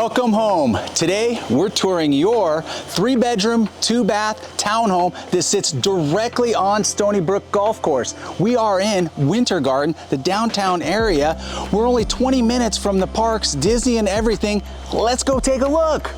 Welcome home. Today we're touring your 3-bedroom, 2-bath townhome that sits directly on Stoneybrook Golf Course. We are in Winter Garden, the downtown area. We're only 20 minutes from the parks, Disney and everything. Let's go take a look.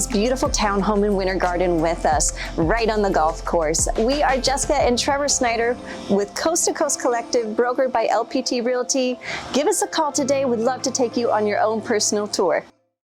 Beautiful townhome in Winter Garden with us, right on the golf course. We are Jessica and Trevor Snyder with Coast to Coast Collective, brokered by LPT Realty. Give us a call today. We'd love to take you on your own personal tour.